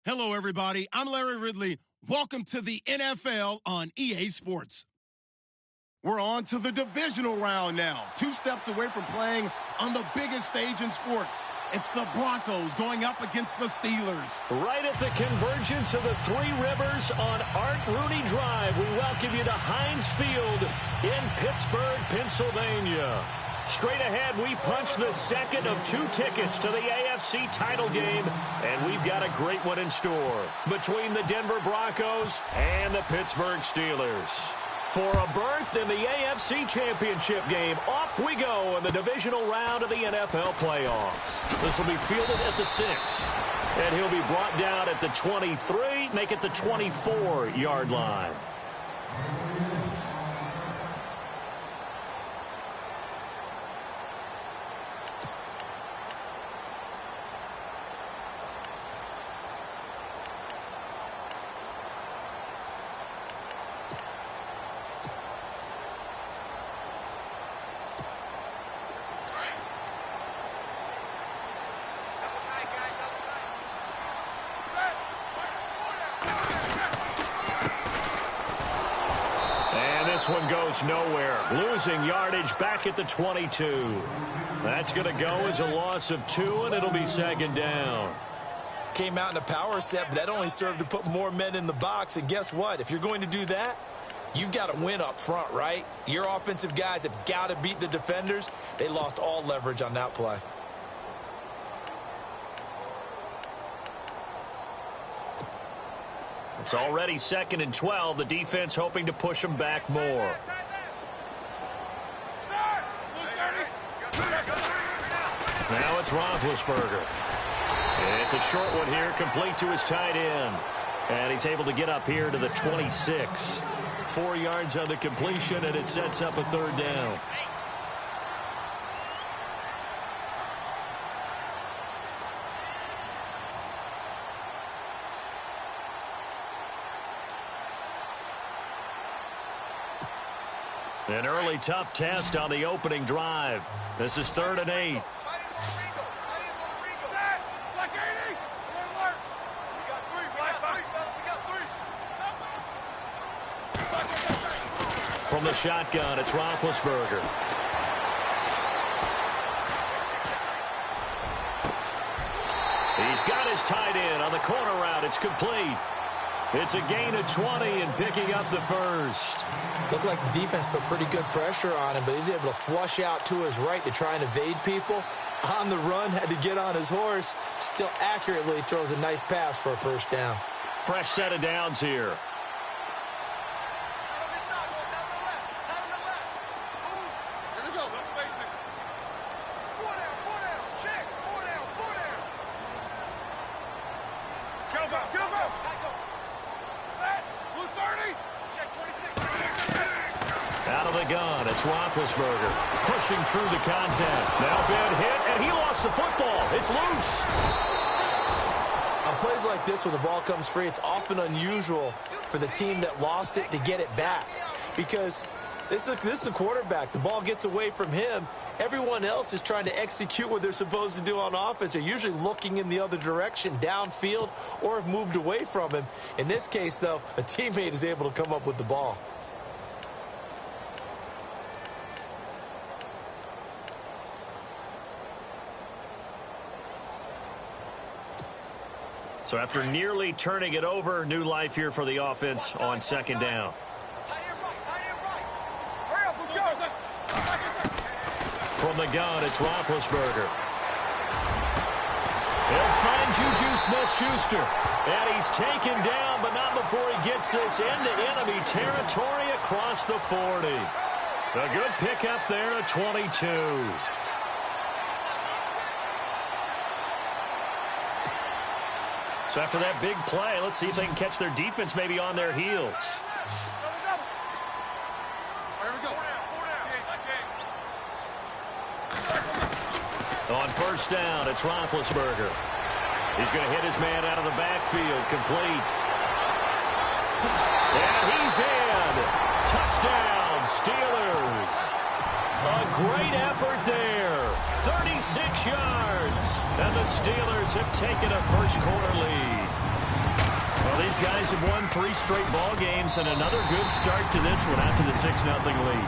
Hello, everybody. I'm Larry Ridley. Welcome to the NFL on EA Sports. We're on to the divisional round now. 2 steps away from playing on the biggest stage in sports. It's the Broncos going up against the Steelers. Right at the convergence of the Three Rivers on Art Rooney Drive, we welcome you to Heinz Field in Pittsburgh, Pennsylvania. Straight ahead, we punch the second of 2 tickets to the AFC title game, and we've got a great one in store between the Denver Broncos and the Pittsburgh Steelers. For a berth in the AFC Championship game, off we go in the divisional round of the NFL playoffs. This will be fielded at the 6, and he'll be brought down at the 23, make it the 24-yard line. This one goes nowhere. Losing yardage back at the 22. That's going to go as a loss of 2, and it'll be second down. Came out in a power set, but that only served to put more men in the box. And guess what? If you're going to do that, you've got to win up front, right? Your offensive guys have got to beat the defenders. They lost all leverage on that play. It's already 2nd and 12. The defense hoping to push them back more. Now it's Roethlisberger. And it's a short one here, complete to his tight end. And he's able to get up here to the 26. 4 yards on the completion, and it sets up a 3rd down. An early tough test on the opening drive. This is 3rd and 8. From the shotgun, it's Roethlisberger. He's got his tight end on the corner route. It's complete. It's a gain of 20 and picking up the 1st. Looked like the defense put pretty good pressure on him, but he's able to flush out to his right to try and evade people. On the run, had to get on his horse. Still accurately throws a nice pass for a 1st down. Fresh set of downs here. Out of the gun, it's Roethlisberger pushing through the contact. Now bad hit, and he lost the football. It's loose. On plays like this, when the ball comes free, it's often unusual for the team that lost it to get it back. Because this is the quarterback. The ball gets away from him. Everyone else is trying to execute what they're supposed to do on offense. They're usually looking in the other direction, downfield, or have moved away from him. In this case, though, a teammate is able to come up with the ball. So after nearly turning it over, new life here for the offense on 2nd down. From the gun, it's Roethlisberger. He'll find Juju Smith-Schuster. And he's taken down, but not before he gets this into enemy territory across the 40. A good pickup there at 22. So after that big play, let's see if they can catch their defense maybe on their heels. On 1st down, it's Roethlisberger. He's going to hit his man out of the backfield, complete. And he's in. Touchdown, Steelers. A great effort there. 36 yards. And the Steelers have taken a 1st quarter lead. These guys have won 3 straight ball games, and another good start to this one out to the 6-0 lead.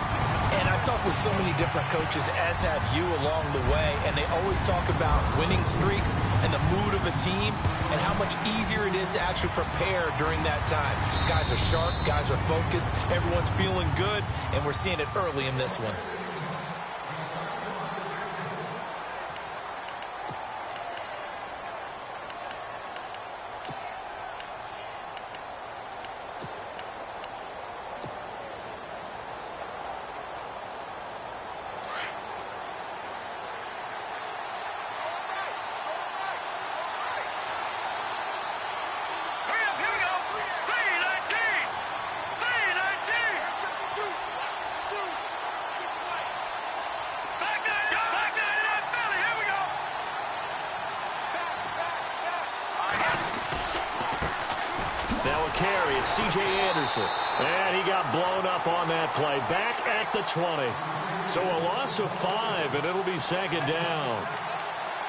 And I've talked with so many different coaches, as have you along the way, and they always talk about winning streaks and the mood of a team and how much easier it is to actually prepare during that time. Guys are sharp, guys are focused, everyone's feeling good, and we're seeing it early in this one. C.J. Anderson, and he got blown up on that play. Back at the 20. So a loss of 5, and it'll be 2nd down.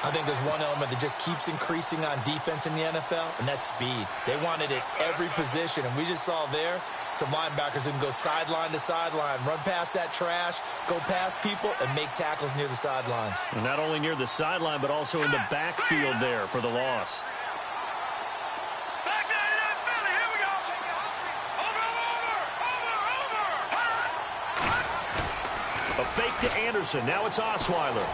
I think there's one element that just keeps increasing on defense in the NFL, and that's speed. They want it at every position, and we just saw there some linebackers that can go sideline to sideline, run past that trash, go past people, and make tackles near the sidelines. And not only near the sideline, but also in the backfield there for the loss. A fake to Anderson. Now it's Osweiler.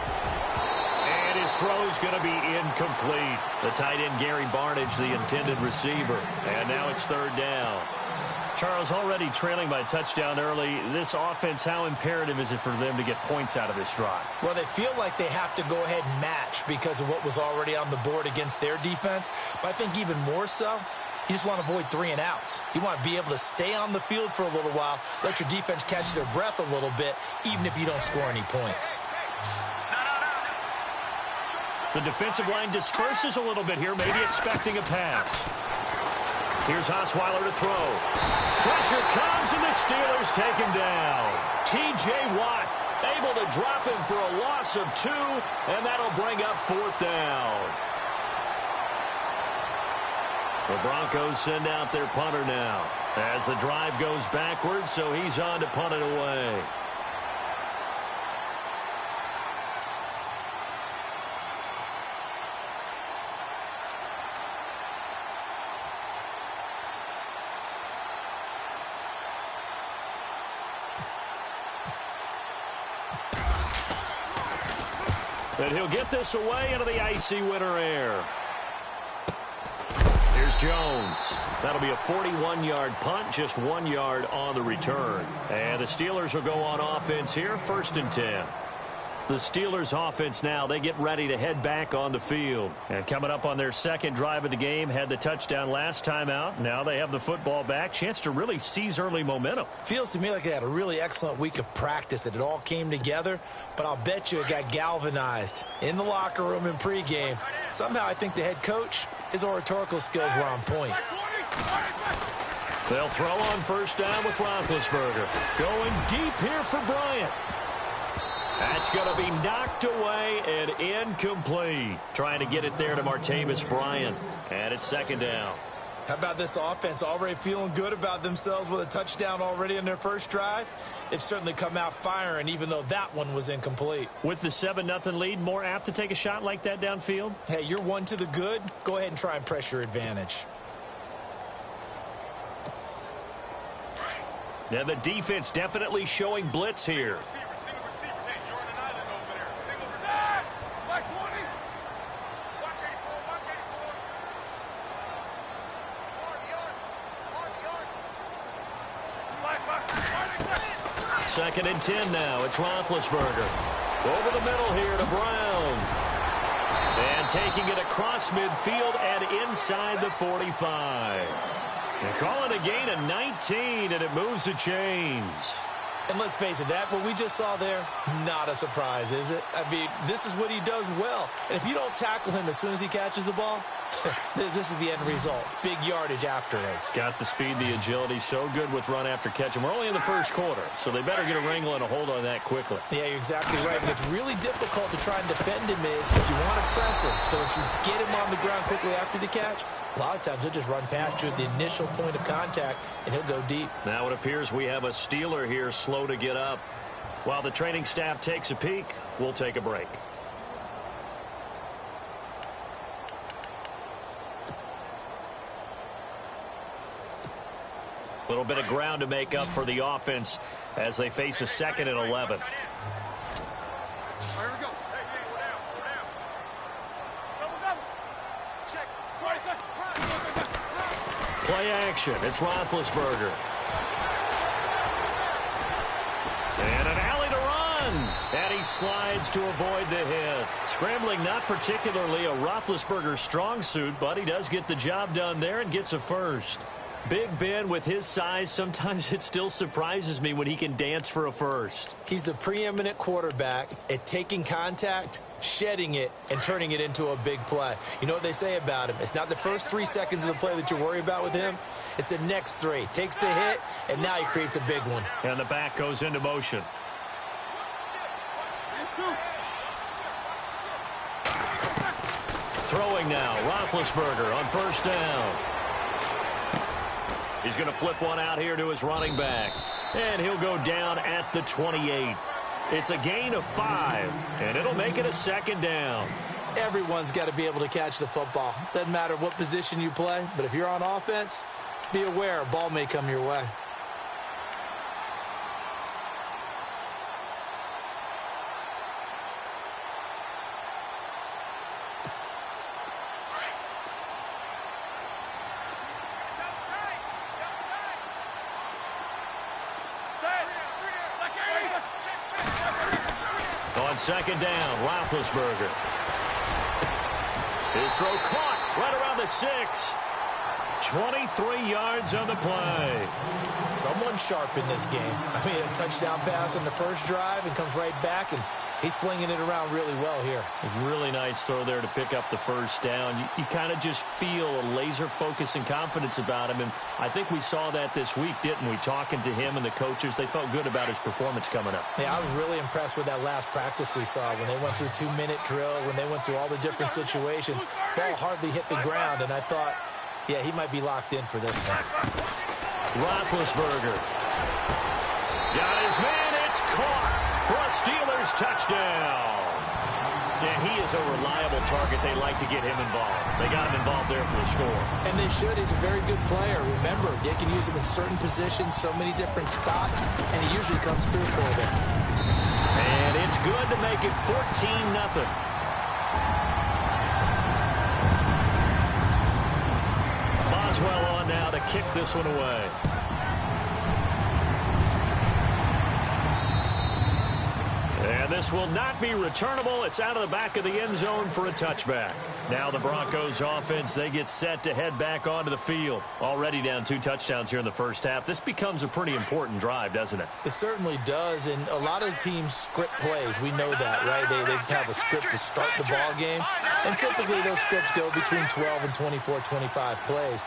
And his throw's going to be incomplete. The tight end, Gary Barnage, the intended receiver. And now it's 3rd down. Charles, already trailing by a touchdown early. This offense, how imperative is it for them to get points out of this drive? Well, they feel like they have to go ahead and match because of what was already on the board against their defense. But I think even more so, you just want to avoid 3 and outs. You want to be able to stay on the field for a little while, let your defense catch their breath a little bit, even if you don't score any points. The defensive line disperses a little bit here, maybe expecting a pass. Here's Osweiler to throw. Pressure comes, and the Steelers take him down. T.J. Watt able to drop him for a loss of 2, and that'll bring up 4th down. The Broncos send out their punter now as the drive goes backwards, so he's on to punt it away. And he'll get this away into the icy winter air. Here's Jones. That'll be a 41-yard punt, just 1 yard on the return. And the Steelers will go on offense here, 1st and 10. The Steelers offense now, they get ready to head back on the field. And coming up on their 2nd drive of the game, had the touchdown last time out. Now they have the football back. Chance to really seize early momentum. Feels to me like they had a really excellent week of practice, that it all came together. But I'll bet you it got galvanized in the locker room in pregame. Somehow I think the head coach, his oratorical skills were on point. They'll throw on 1st down with Roethlisberger. Going deep here for Bryant. That's going to be knocked away and incomplete. Trying to get it there to Martavis Bryant. And it's 2nd down. How about this offense already feeling good about themselves with a touchdown already in their 1st drive? They've certainly come out firing, even though that one was incomplete. With the 7-0 lead, more apt to take a shot like that downfield? Hey, you're 1 to the good. Go ahead and try and press your advantage. Now the defense definitely showing blitz here. Second and 10 now. It's Roethlisberger. Over the middle here to Brown. And taking it across midfield and inside the 45. And calling a gain of 19, and it moves the chains. And let's face it, that what we just saw there, not a surprise, is it? I mean, this is what he does well. And if you don't tackle him as soon as he catches the ball, This is the end result. Big yardage afterwards. Got the speed, the agility, so good with run after catch. And we're only in the first quarter, so they better get a wrangle and a hold on that quickly. Yeah, you're exactly right. What's really difficult to try and defend him is if you want to press him so that you get him on the ground quickly after the catch, a lot of times he'll just run past you at the initial point of contact, and he'll go deep. Now it appears we have a Steeler here slow to get up. While the training staff takes a peek, we'll take a break. A little bit of ground to make up for the offense as they face a 2nd and 11. Play action. It's Roethlisberger. And an alley to run. And he slides to avoid the hit. Scrambling not particularly a Roethlisberger strong suit, but he does get the job done there and gets a first. Big Ben, with his size, sometimes it still surprises me when he can dance for a first. He's the preeminent quarterback at taking contact, shedding it, and turning it into a big play. You know what they say about him? It's not the first 3 seconds of the play that you worry about with him. It's the next 3. Takes the hit, and now he creates a big one. And the back goes into motion. Throwing now, Roethlisberger on first down. He's going to flip one out here to his running back. And he'll go down at the 28. It's a gain of 5, and it'll make it a 2nd down. Everyone's got to be able to catch the football. Doesn't matter what position you play, but if you're on offense, be aware a ball may come your way. On 2nd down, Roethlisberger. His throw caught right around the 6. 23 yards on the play. Someone sharp in this game. I mean, a touchdown pass on the first drive and comes right back, and he's flinging it around really well here. A really nice throw there to pick up the first down. You kind of just feel a laser focus and confidence about him, and I think we saw that this week, didn't we? Talking to him and the coaches, they felt good about his performance coming up. Yeah, I was really impressed with that last practice we saw when they went through 2-minute drill, when they went through all the different situations. Ball hardly hit the ground, and I thought, yeah, he might be locked in for this one. Roethlisberger. Got his man. It's caught for a Steelers touchdown. Yeah, he is a reliable target. They like to get him involved. They got him involved there for the score. And they should. He's a very good player. Remember, they can use him in certain positions, so many different spots, and he usually comes through for them. And it's good to make it 14-0. Boswell on now to kick this one away. And this will not be returnable. It's out of the back of the end zone for a touchback. Now the Broncos offense, they get set to head back onto the field. Already down 2 touchdowns here in the first half. This becomes a pretty important drive, doesn't it? It certainly does, and a lot of teams script plays. We know that, right? They have a script to start the ball game, and typically those scripts go between 12 and 24, 25 plays.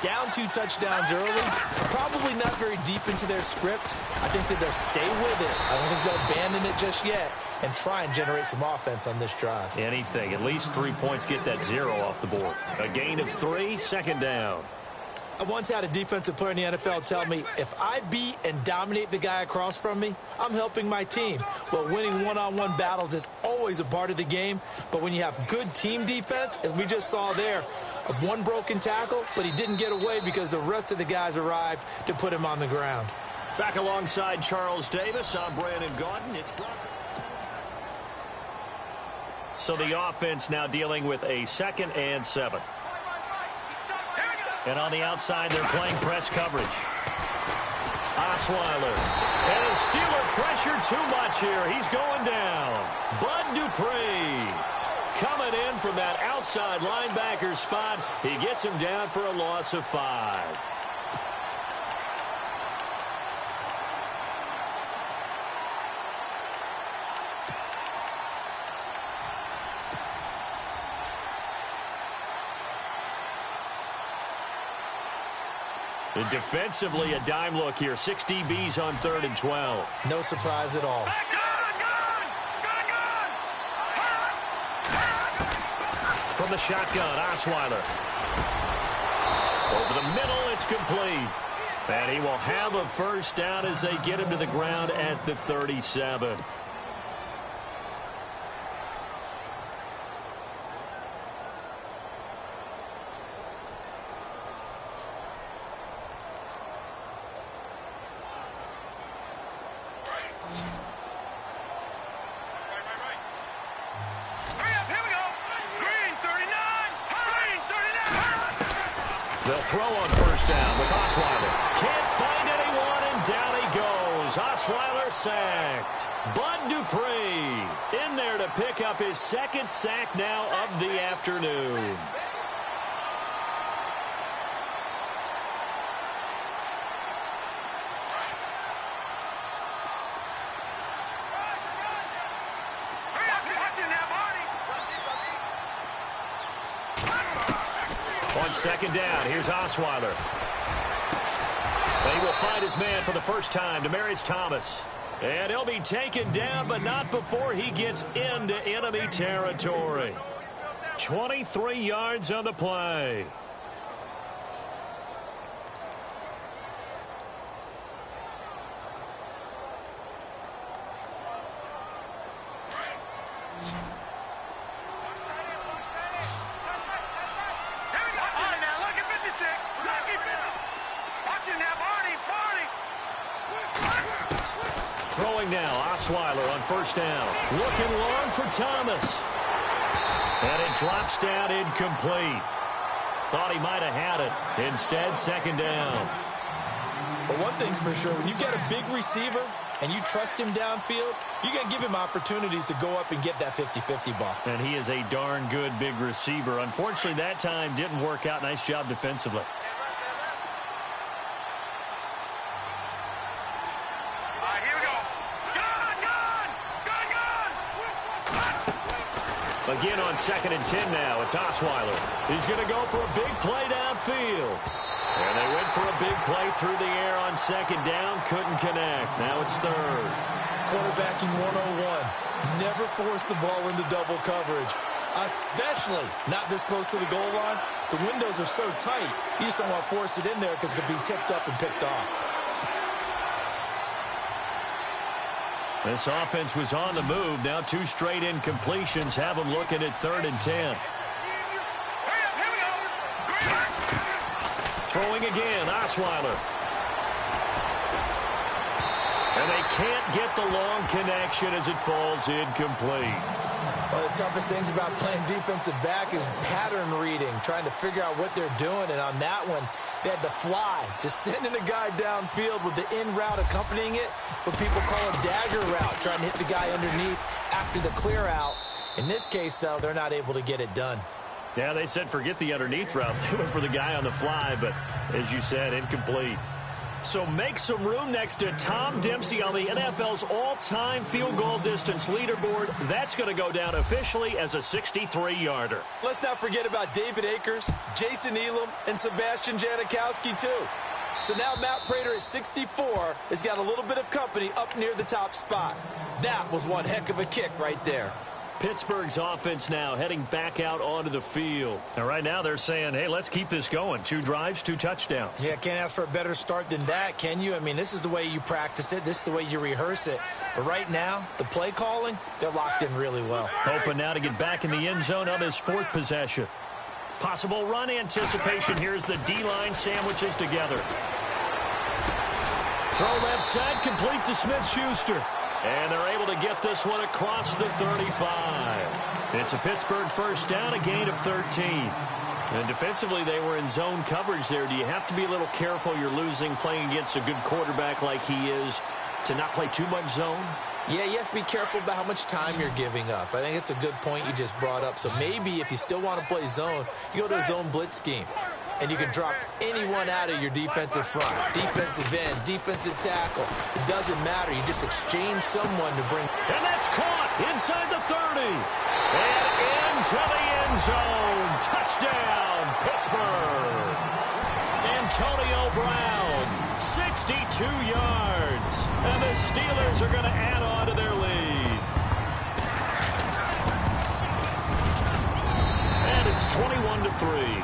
Down 2 touchdowns early, probably not very deep into their script. I think that they'll stay with it. I don't think they'll abandon it just yet and try and generate some offense on this drive. Anything. At least 3 points, get that 0 off the board. A gain of 3, 2nd down. I once had a defensive player in the NFL tell me, if I beat and dominate the guy across from me, I'm helping my team. Well, winning one-on-one battles is always a part of the game, but when you have good team defense, as we just saw there, one broken tackle, but he didn't get away because the rest of the guys arrived to put him on the ground. Back alongside Charles Davis, I'm Brandon Gaudin. It's Broncos. So the offense now dealing with a 2nd and 7. And on the outside, they're playing press coverage. Osweiler. And his Steeler pressure too much here. He's going down. Bud Dupree coming in from that outside linebacker spot. He gets him down for a loss of 5. And defensively, a dime look here. 6 DBs on 3rd and 12. No surprise at all. From the shotgun, Osweiler. Over the middle, it's complete. And he will have a first down as they get him to the ground at the 37. They'll throw on first down with Osweiler. Can't find anyone, and down he goes. Osweiler sacked. Bud Dupree in there to pick up his 2nd sack now of the afternoon. On 2nd down, here's Osweiler. He will find his man for the first time, Demaryius Thomas. And he'll be taken down, but not before he gets into enemy territory. 23 yards on the play. Throwing now, Osweiler on first down. Looking long for Thomas. And it drops down incomplete. Thought he might have had it. Instead, 2nd down. But one thing's for sure, when you get a big receiver and you trust him downfield, you're going to give him opportunities to go up and get that 50-50 ball. And he is a darn good big receiver. Unfortunately, that time didn't work out. Nice job defensively. Again on 2nd and 10 now. It's Osweiler. He's going to go for a big play downfield. And they went for a big play through the air on 2nd down. Couldn't connect. Now it's 3rd. Quarterbacking 101. Never force the ball into double coverage, especially not this close to the goal line. The windows are so tight, you just don't want to force it in there because it could be tipped up and picked off. This offense was on the move. Now 2 straight incompletions have them looking at 3rd and 10. Throwing again, Osweiler. And they can't get the long connection as it falls incomplete. One of the toughest things about playing defensive back is pattern reading, trying to figure out what they're doing. And on that one, they had the fly, just sending a guy downfield with the in route accompanying it, what people call a dagger route, trying to hit the guy underneath after the clear out. In this case, though, they're not able to get it done. Yeah, they said forget the underneath route. They went for the guy on the fly, but as you said, incomplete. So make some room next to Tom Dempsey on the NFL's all-time field goal distance leaderboard. That's going to go down officially as a 63-yarder. Let's not forget about David Akers, Jason Elam, and Sebastian Janikowski, too. So now Matt Prater at 64 has got a little bit of company up near the top spot. That was one heck of a kick right there. Pittsburgh's offense now heading back out onto the field. And right now they're saying, hey, let's keep this going. 2 drives, 2 touchdowns. Yeah, can't ask for a better start than that, can you? I mean, this is the way you practice it. This is the way you rehearse it. But right now, the play calling, they're locked in really well. Hoping now to get back in the end zone on his 4th possession. Possible run anticipation here as the D-line sandwiches together. Throw left side, complete to Smith-Schuster. And they're able to get this one across the 35. It's a Pittsburgh first down, a gain of 13. And defensively, they were in zone coverage there. Do you have to be a little careful? You're losing playing against a good quarterback like he is to not play too much zone? Yeah, you have to be careful about how much time you're giving up. I think it's a good point you just brought up. So maybe if you still want to play zone, you go to a zone blitz scheme. And you can drop anyone out of your defensive front. Defensive end, defensive tackle. It doesn't matter. You just exchange someone to bring. And that's caught inside the 30. And into the end zone. Touchdown, Pittsburgh. And Antonio Brown, 62 yards. And the Steelers are going to add on to their lead. And it's 21-3.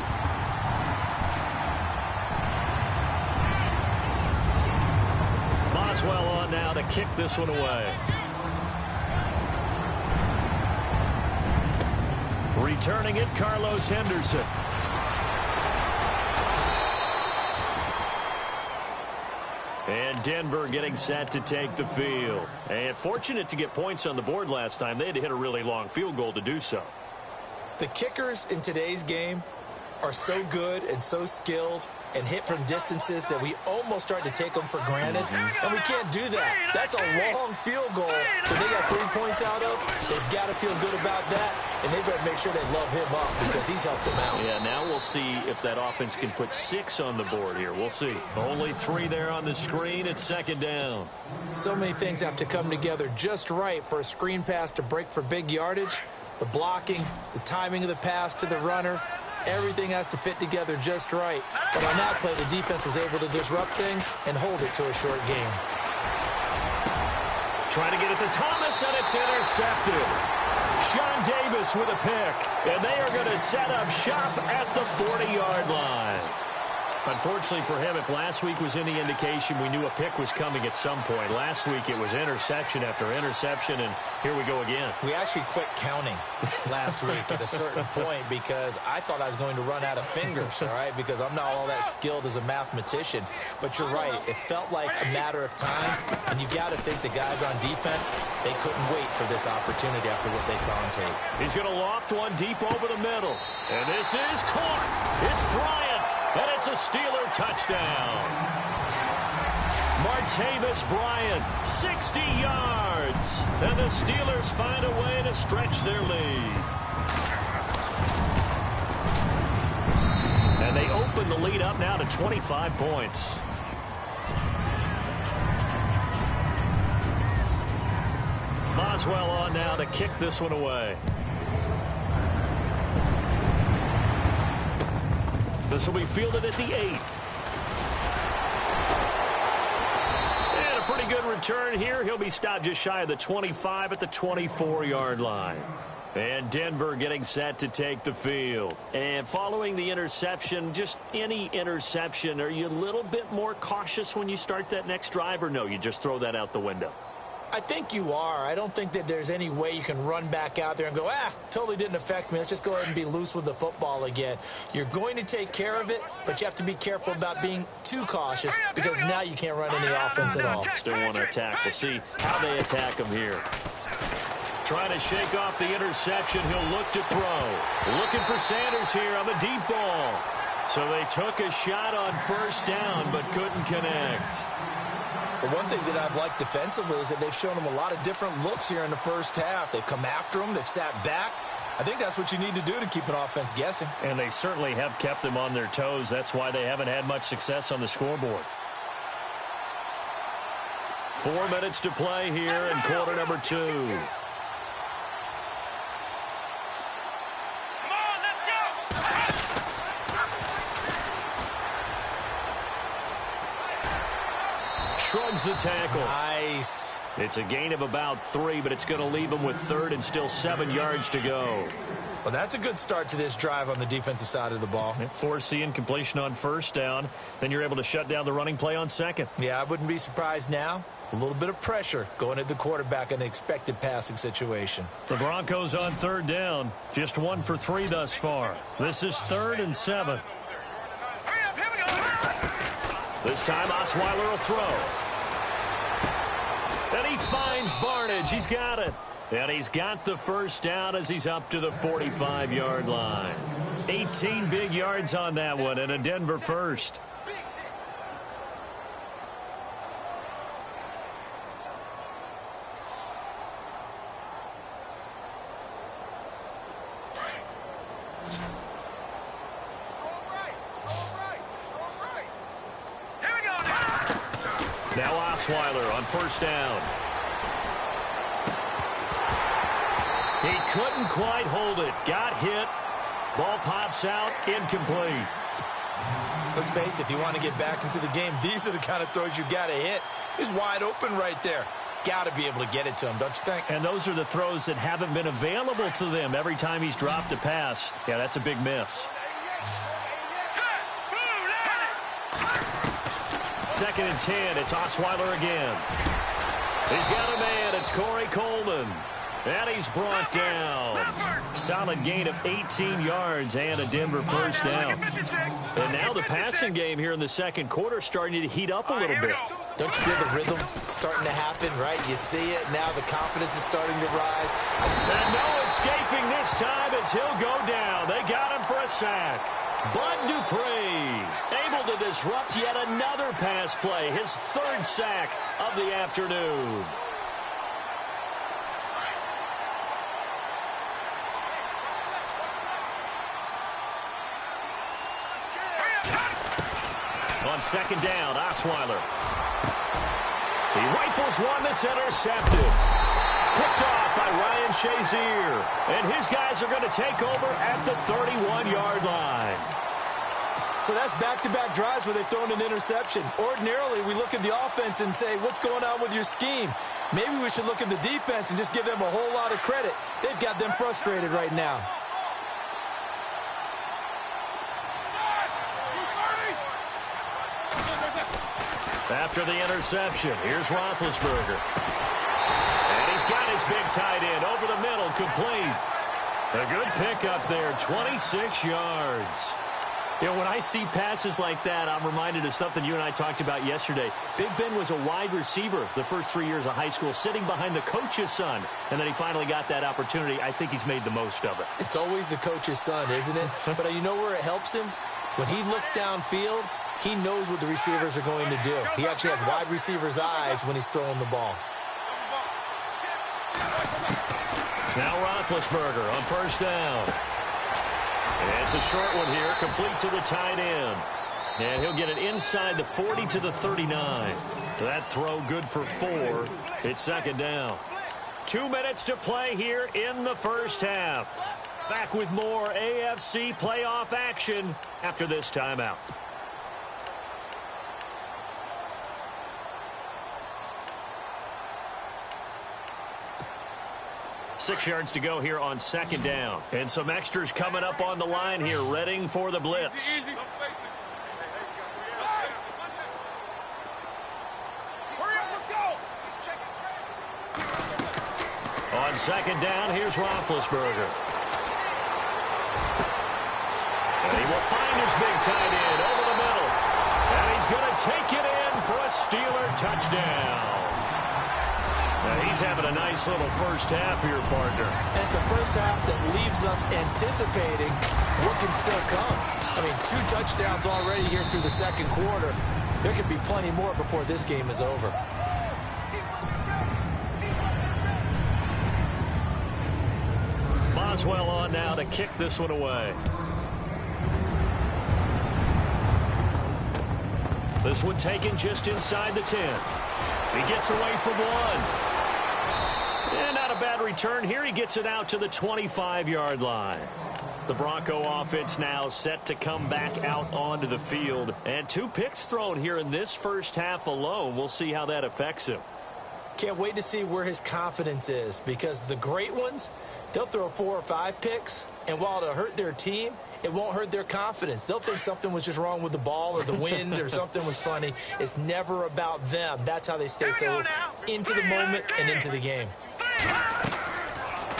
Boswell on now to kick this one away. Returning it, Carlos Henderson. And Denver getting set to take the field. And fortunate to get points on the board last time. They had to hit a really long field goal to do so. The kickers in today's game are so good and so skilled and hit from distances that we almost start to take them for granted. And we can't do that. That's a long field goal that they got 3 points out of. They've got to feel good about that, and they better make sure they love him up because he's helped them out. Yeah, now we'll see if that offense can put 6 on the board here. We'll see. Only 3 there on the screen. It's second down. So many things have to come together just right for a screen pass to break for big yardage. The blocking, the timing of the pass to the runner, everything has to fit together just right. But on that play, the defense was able to disrupt things and hold it to a short game. Trying to get it to Thomas, and it's intercepted. Sean Davis with a pick, and they are going to set up shop at the 40-yard line. Unfortunately for him, if last week was any indication, we knew a pick was coming at some point. Last week it was interception after interception, and here we go again. We actually quit counting last week at a certain point because I thought I was going to run out of fingers, all right, because I'm not all that skilled as a mathematician. But you're right. It felt like a matter of time, and you got to think the guys on defense, they couldn't wait for this opportunity after what they saw on tape. He's going to loft one deep over the middle, and this is caught. It's Bryant. And it's a Steeler touchdown. Martavis Bryant, 60 yards. And the Steelers find a way to stretch their lead. And they open the lead up now to 25 points. Boswell on now to kick this one away. This will be fielded at the 8. And a pretty good return here. He'll be stopped just shy of the 25 at the 24-yard line. And Denver getting set to take the field. And following the interception, just any interception, are you a little bit more cautious when you start that next drive, or no, you just throw that out the window? I think you are. I don't think that there's any way you can run back out there and go, totally didn't affect me. Let's just go ahead and be loose with the football again. You're going to take care of it, but you have to be careful about being too cautious because now you can't run any offense at all. Still want to attack. We'll see how they attack him here. Trying to shake off the interception. He'll look to throw. Looking for Sanders here on the deep ball. So they took a shot on first down but couldn't connect. But one thing that I've liked defensively is that they've shown them a lot of different looks here in the first half. They've come after them. They've sat back. I think that's what you need to do to keep an offense guessing. And they certainly have kept them on their toes. That's why they haven't had much success on the scoreboard. 4 minutes to play here in quarter number 2. Shrugs the tackle. Nice. It's a gain of about 3, but it's going to leave them with 3rd and still 7 yards to go. Well, that's a good start to this drive on the defensive side of the ball. Force the incompletion on first down. Then you're able to shut down the running play on second. Yeah, I wouldn't be surprised now. A little bit of pressure going at the quarterback in an expected passing situation. The Broncos on 3rd down. Just 1 for 3 thus far. This is 3rd and 7. This time Osweiler will throw. And he finds Barnage. He's got it. And he's got the first down as he's up to the 45-yard line. 18 big yards on that one and a Denver first. Now Osweiler on first down. He couldn't quite hold it. Got hit. Ball pops out. Incomplete. Let's face it, if you want to get back into the game, these are the kind of throws you got to hit. He's wide open right there. Got to be able to get it to him, don't you think? And those are the throws that haven't been available to them every time he's dropped a pass. Yeah, that's a big miss. 2nd and 10. It's Osweiler again. He's got a man. It's Corey Coleman. And he's brought down. Solid gain of 18 yards and a Denver first down. And now the passing game here in the second quarter starting to heat up a little bit. Don't you feel the rhythm starting to happen, right? You see it. Now the confidence is starting to rise. And no escaping this time as he'll go down. They got him for a sack. Bud Dupree able to disrupt yet another pass play. His 3rd sack of the afternoon. On 2nd down, Osweiler. He rifles one that's intercepted. Picked off by Ryan Shazier. And his guys are going to take over at the 31-yard line. So that's back-to-back drives where they've thrown an interception. Ordinarily, we look at the offense and say, what's going on with your scheme? Maybe we should look at the defense and just give them a whole lot of credit. They've got them frustrated right now. After the interception, here's Roethlisberger. And he's got his big tight end over the middle, complete. A good pickup there, 26 yards. You know, when I see passes like that, I'm reminded of something you and I talked about yesterday. Big Ben was a wide receiver the first 3 years of high school, sitting behind the coach's son. And then he finally got that opportunity. I think he's made the most of it. It's always the coach's son, isn't it? But you know where it helps him? When he looks downfield, he knows what the receivers are going to do. He actually has wide receivers' eyes when he's throwing the ball. Now Roethlisberger on 1st down. And it's a short one here, complete to the tight end. And he'll get it inside the 40 to the 39. That throw good for 4. It's 2nd down. 2 minutes to play here in the first half. Back with more AFC playoff action after this timeout. 6 yards to go here on 2nd down. And some extras coming up on the line here, readying for the blitz. On 2nd down, here's Roethlisberger. And he will find his big tight end over the middle. And he's going to take it in for a Steeler touchdown. Now he's having a nice little first half here, partner. And it's a first half that leaves us anticipating what can still come. I mean, 2 touchdowns already here through the second quarter. There could be plenty more before this game is over. Boswell on now to kick this one away. This one taken just inside the 10. He gets away from one. And not a bad return here. He gets it out to the 25-yard line. The Bronco offense now set to come back out onto the field. And 2 picks thrown here in this first half alone. We'll see how that affects him. Can't wait to see where his confidence is, because the great ones, they'll throw 4 or 5 picks, and while it'll hurt their team, it won't hurt their confidence. They'll think something was just wrong with the ball or the wind or something was funny. It's never about them. That's how they stay so into the moment and into the game.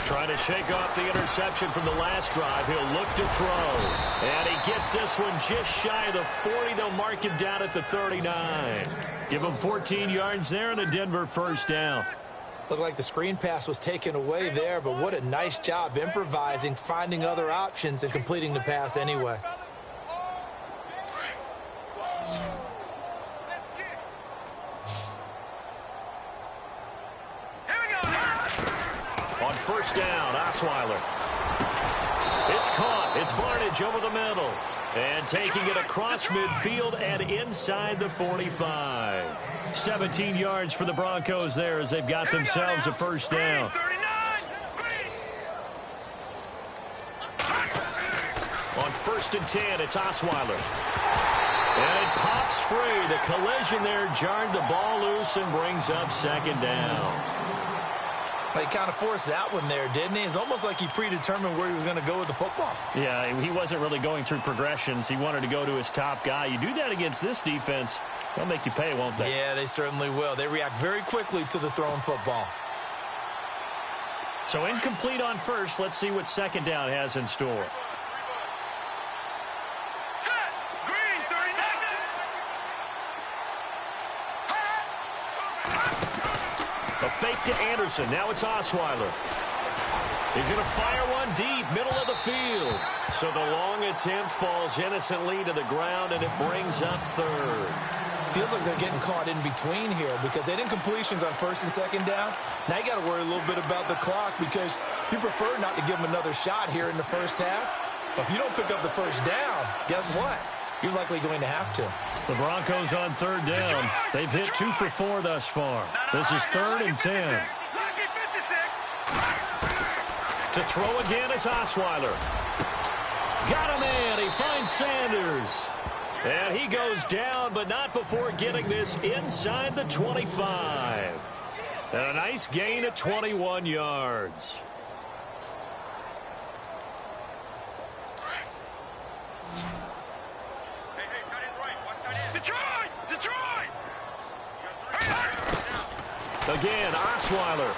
Trying to shake off the interception from the last drive. He'll look to throw. And he gets this one just shy of the 40. They'll mark him down at the 39. Give him 14 yards there and a Denver first down. Looked like the screen pass was taken away there, but what a nice job improvising, finding other options, and completing the pass anyway. On 1st down, Osweiler. It's caught. It's Barnage over the middle. And taking it across midfield and inside the 45. 17 yards for the Broncos there as they've got themselves a first down. On 1st and 10, it's Osweiler. free. The collision there jarred the ball loose and brings up second down. He kind of forced that one there, didn't he? It's almost like he predetermined where he was going to go with the football. Yeah, he wasn't really going through progressions. He wanted to go to his top guy. You do that against this defense, they'll make you pay, won't they? Yeah, they certainly will. They react very quickly to the thrown football. So incomplete on first. Let's see what second down has in store. A fake to Anderson. Now it's Osweiler. He's going to fire one deep, middle of the field. So the long attempt falls innocently to the ground, and it brings up third. Feels like they're getting caught in between here because they didn't completions on first and second down. Now you got to worry a little bit about the clock because you prefer not to give them another shot here in the first half. But if you don't pick up the first down, guess what? You're likely going to have to. The Broncos on third down. They've hit 2 for 4 thus far. This is 3rd and 10. To throw again is Osweiler. Got him in. He finds Sanders. And he goes down, but not before getting this inside the 25. And a nice gain of 21 yards. Again, Osweiler.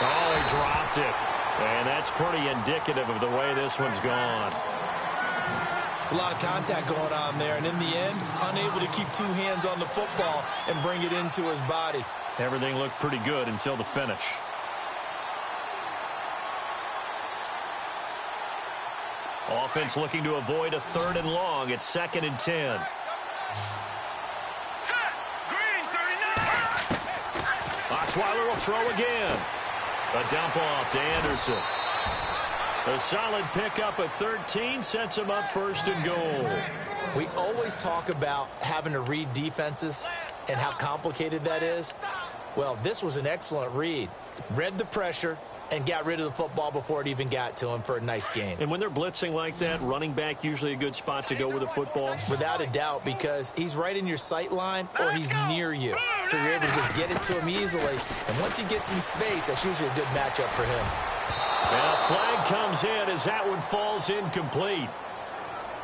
Oh, he dropped it. And that's pretty indicative of the way this one's gone. It's a lot of contact going on there, and in the end, unable to keep 2 hands on the football and bring it into his body. Everything looked pretty good until the finish. Offense looking to avoid a 3rd and long. It's 2nd and 10. Osweiler will throw again. A dump off to Anderson. A solid pickup of 13 sets him up 1st and goal. We always talk about having to read defenses and how complicated that is. Well, this was an excellent read. Read the pressure and got rid of the football before it even got to him for a nice gain. And when they're blitzing like that, running back usually a good spot to go with the football? Without a doubt, because he's right in your sight line or he's near you. So you're able to just get it to him easily. And once he gets in space, that's usually a good matchup for him. And a flag comes in as that one falls incomplete.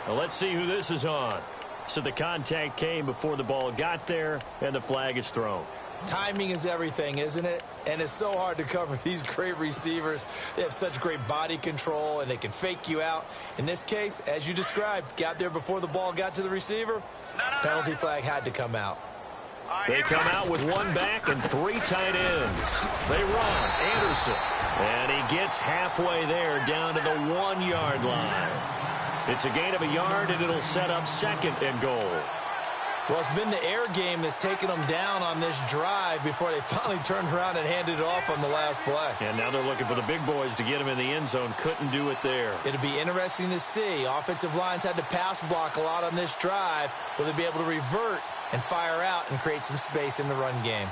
Well, let's see who this is on. So the contact came before the ball got there, and the flag is thrown. Timing is everything, isn't it? And it's so hard to cover these great receivers. They have such great body control, and they can fake you out. In this case, as you described, got there before the ball got to the receiver. Penalty flag had to come out. They come out with 1 back and 3 tight ends. They run. Anderson. And he gets halfway there down to the 1-yard line. It's a gain of a yard, and it'll set up 2nd and goal. Well, it's been the air game that's taken them down on this drive before they finally turned around and handed it off on the last play. And now they're looking for the big boys to get him in the end zone. Couldn't do it there. It'll be interesting to see. Offensive lines had to pass block a lot on this drive. Will they be able to revert and fire out and create some space in the run game?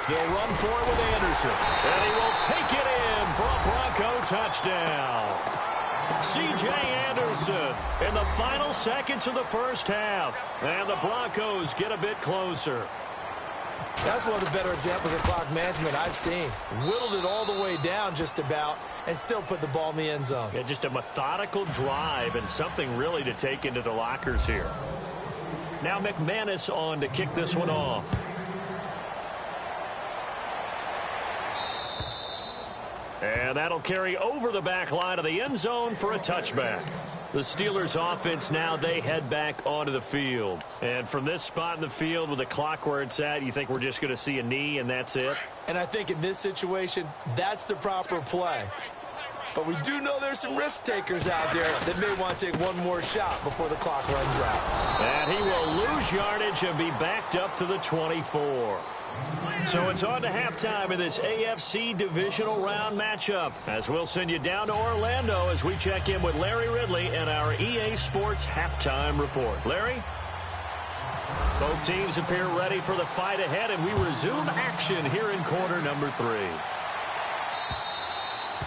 They'll run for it with Anderson. And he will take it in for a Bronco touchdown. C.J. Anderson in the final seconds of the first half. And the Broncos get a bit closer. That's one of the better examples of clock management I've seen. Whittled it all the way down just about and still put the ball in the end zone. Yeah, just a methodical drive and something really to take into the lockers here. Now McManus on to kick this one off. And that'll carry over the back line of the end zone for a touchback. The Steelers offense now, they head back onto the field. And from this spot in the field with the clock where it's at, you think we're just going to see a knee and that's it? And I think in this situation, that's the proper play. But we do know there's some risk takers out there that may want to take one more shot before the clock runs out. And he will lose yardage and be backed up to the 24. So it's on to halftime in this AFC divisional round matchup, as we'll send you down to Orlando as we check in with Larry Ridley and our EA Sports halftime report. Larry? Both teams appear ready for the fight ahead, and we resume action here in quarter number 3.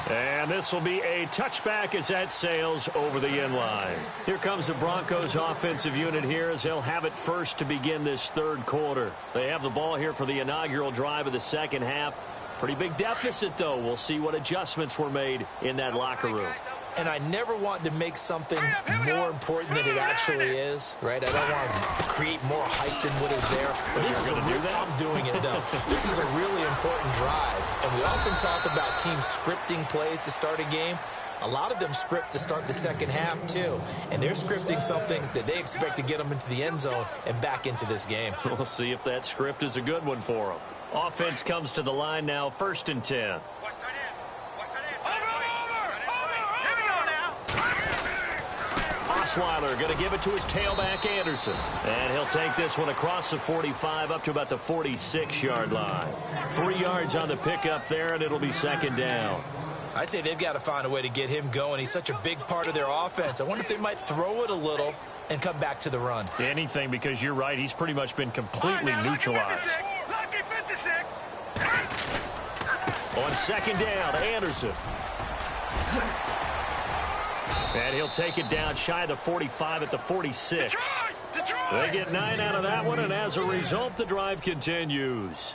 And this will be a touchback as that sails over the end line. Here comes the Broncos offensive unit here as they'll have it first to begin this third quarter. They have the ball here for the inaugural drive of the second half. Pretty big deficit, though. We'll see what adjustments were made in that locker room. And I never want to make something more important than it actually is, right? I don't want to create more hype than what is there. But this is I'm doing it, though. This is a really important drive. And we often talk about teams scripting plays to start a game. A lot of them script to start the second half, too. And they're scripting something that they expect to get them into the end zone and back into this game. We'll see if that script is a good one for them. Offense comes to the line now, 1st and 10. Osweiler going to give it to his tailback, Anderson. And he'll take this one across the 45 up to about the 46-yard line. 3 yards on the pickup there, and it'll be second down. I'd say they've got to find a way to get him going. He's such a big part of their offense. I wonder if they might throw it a little and come back to the run. Anything, because you're right. He's pretty much been completely neutralized. On second down, Anderson. And he'll take it down shy of the 45 at the 46. They get 9 out of that one, and as a result, the drive continues.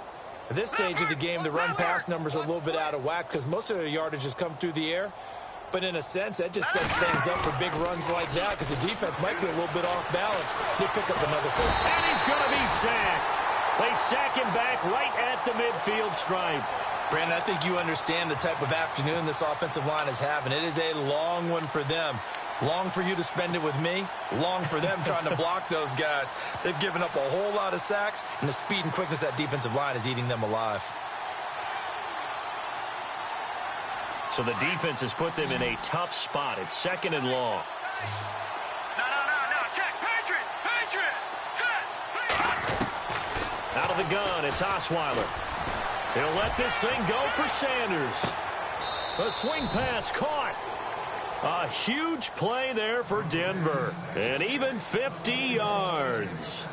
At this stage of the game, the run-pass numbers are a little bit out of whack because most of their yardage has come through the air. But in a sense, that just sets things up for big runs like that because the defense might be a little bit off balance. They pick up another 4. And he's going to be sacked. They sack him back right at the midfield stripe. Brandon, I think you understand the type of afternoon this offensive line is having. It is a long one for them. Long for you to spend it with me. Long for them trying to block those guys. They've given up a whole lot of sacks, and the speed and quickness of that defensive line is eating them alive. So the defense has put them in a tough spot. It's second and long. No. Check. Patriot. Set. Out of the gun, it's Osweiler. He'll let this thing go for Sanders. A swing pass caught. A huge play there for Denver. And even 50 yards.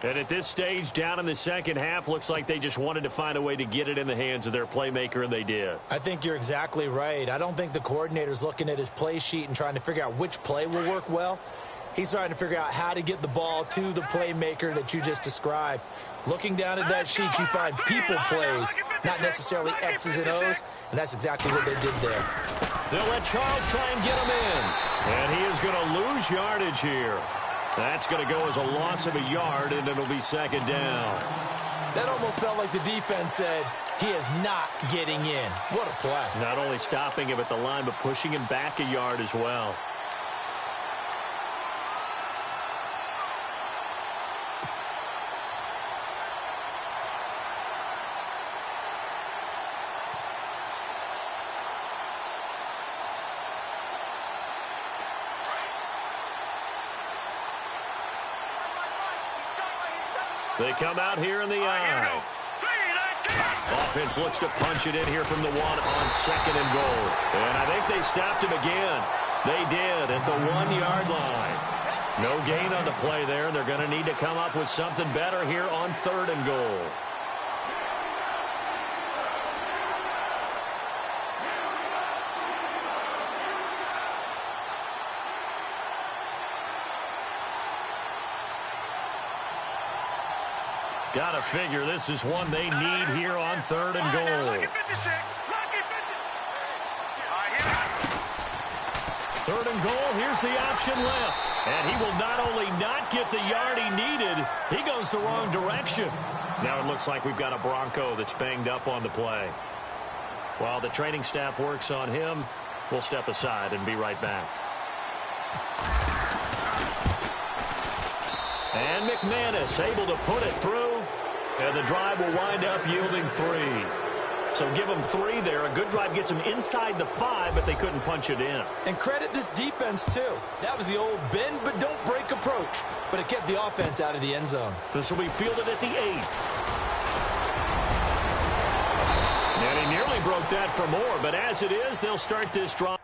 And at this stage, down in the second half, looks like they just wanted to find a way to get it in the hands of their playmaker, and they did. I think you're exactly right. I don't think the coordinator's looking at his play sheet and trying to figure out which play will work well. He's trying to figure out how to get the ball to the playmaker that you just described. Looking down at that sheet, you find people plays, not necessarily X's and O's, and that's exactly what they did there. They'll let Charles try and get him in. And he is going to lose yardage here. That's going to go as a loss of a yard, and it'll be second down. That almost felt like the defense said, he is not getting in. What a play. Not only stopping him at the line, but pushing him back a yard as well. They come out here in the eye. Offense looks to punch it in here from the 1 on second and goal. And I think they stopped him again. They did at the 1-yard line. No gain on the play there, and they're going to need to come up with something better here on third and goal. Got to figure this is one they need here on third and goal. Third and goal, here's the option left. And he will not only not get the yard he needed, he goes the wrong direction. Now it looks like we've got a Bronco that's banged up on the play. While the training staff works on him, we'll step aside and be right back. And McManus able to put it through, and the drive will wind up yielding 3. So give them 3 there. A good drive gets them inside the 5, but they couldn't punch it in. And credit this defense, too. That was the old bend but don't break approach, but it kept the offense out of the end zone. This will be fielded at the 8. And he nearly broke that for more, but as it is, they'll start this drive.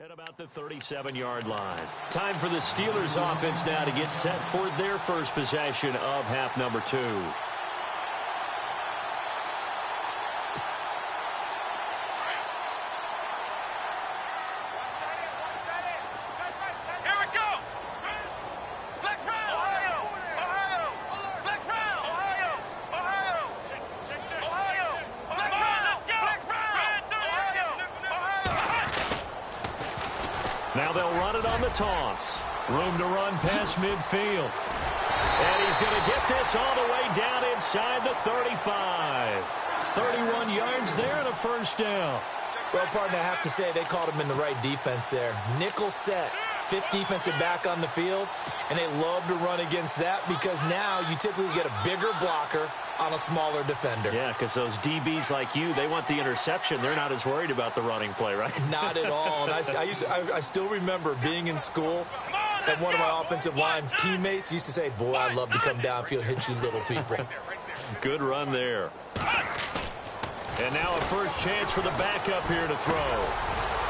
At about the 37-yard line. Time for the Steelers offense now to get set for their first possession of half number 2. Now they'll run it on the toss. Room to run past midfield. And he's going to get this all the way down inside the 35. 31 yards there and a first down. Well, partner, I have to say they called him in the right defense there. Nickel set. 5th defensive back on the field, and they love to run against that because now you typically get a bigger blocker on a smaller defender. Yeah, because those DBs like you, they want the interception. They're not as worried about the running play, right? Not at all. And I still remember being in school, and one of my offensive line teammates used to say, boy, I'd love to come downfield and hit you little people. Good run there. And now a first chance for the backup here to throw.